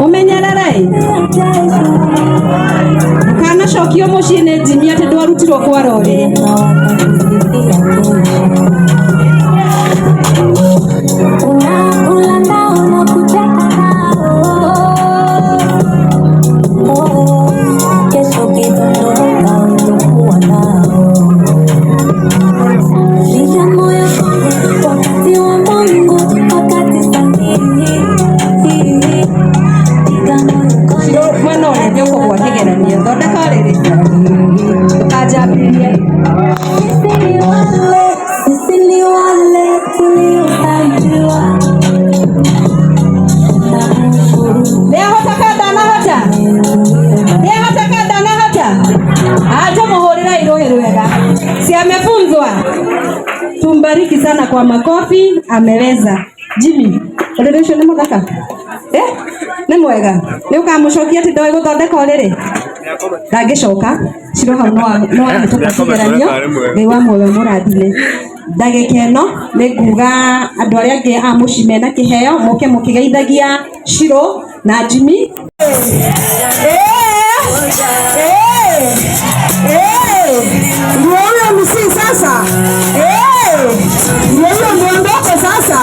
Umenyerere kana shokio mushine jimia ati ndwarutirwo kwarore Tumbariki sana kwa makofi, ameweza. Jimmy, ureresho ni muthaka? Ni mwega. Ni ukamushokia ati ndoi guthondeka uriri? Ndagicoka, ciro hau no tukakigeranio, ngai wa moyo murathime. Ndagika ino ni nguga andu aria angi a mucime na kiheo moke mukigeithagia Shiro na Jimmy. Sasa ndio hiyo muondoko sasa.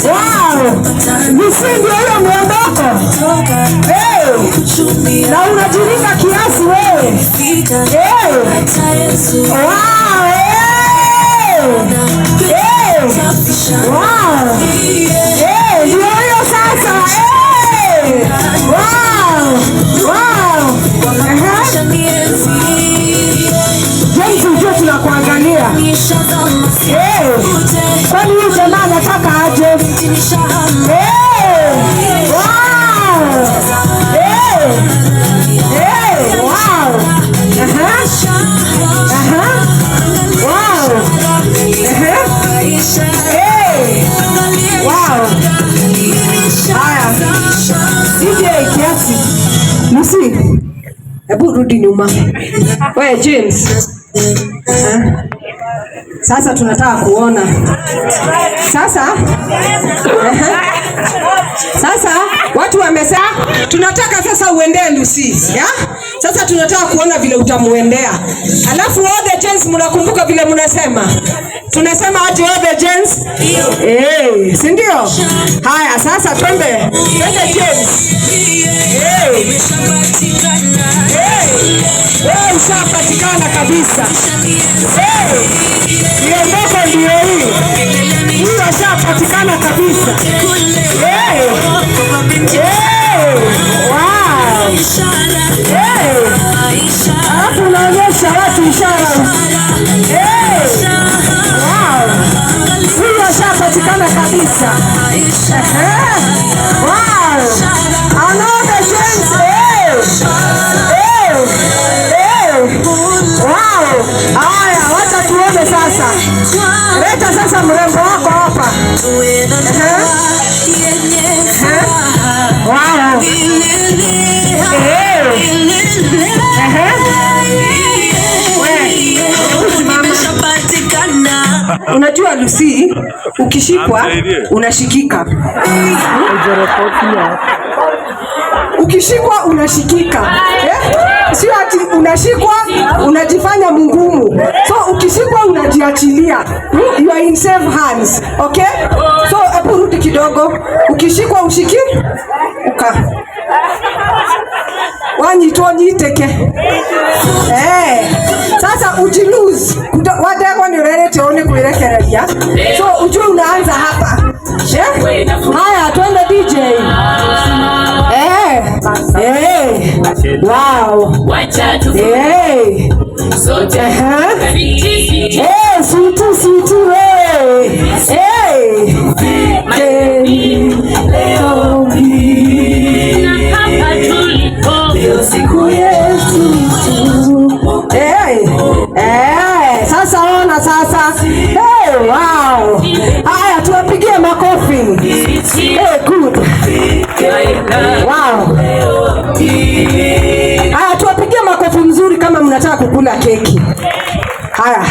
Wow, ndio hiyo muondoko. Na unajiringa kiasi wewe. Wow. Wow. Ndio hiyo sasa. Wow. Wow. Tunakuangalia. Kwani huyu jamaa anataka aje? Wow. Wow. Wow. Haya. DJ kiasi. Musi. Hebu rudi nyuma. Wewe James. Sasa tunataka kuona sasa. Sasa watu wamesema tunataka sasa uendee Lucy, ya? Sasa tunataka kuona vile utamuendea. Alafu all the gents mnakumbuka vile mnasema? Tunasema aje all the gents? Si ndio? Haya sasa twende gents. Ushapatikana kabisa. Miondoko ndio hii. Huyu ashapatikana kabisa. Wow. Alafu unaonyesha watu ishara. Wow. Huyu ashapatikana kabisa. Wow. Another chance. Wow. Haya, wacha tuone sasa. Leta sasa mrembo wako hapa. Wow. Unajua Lucy, ukishikwa unashikika. Ukishikwa unashikika. Sio ati unashikwa unajifanya mngumu. So ukishikwa unajiachilia. You are in safe hands. Okay? So hebu rudi kidogo. Ukishikwa ushiki wanyiteke. Sasa ujilose. Wadego ni urerete one kuirekereria. So ujue unaanza hapa. Haya twende DJ. Wow. Sutu. Sasa ona sasa. Wow. Haya tuwapigie makofi. Good. Wow. Haya tuwapigie makofi mzuri kama mnataka kukula keki. Haya.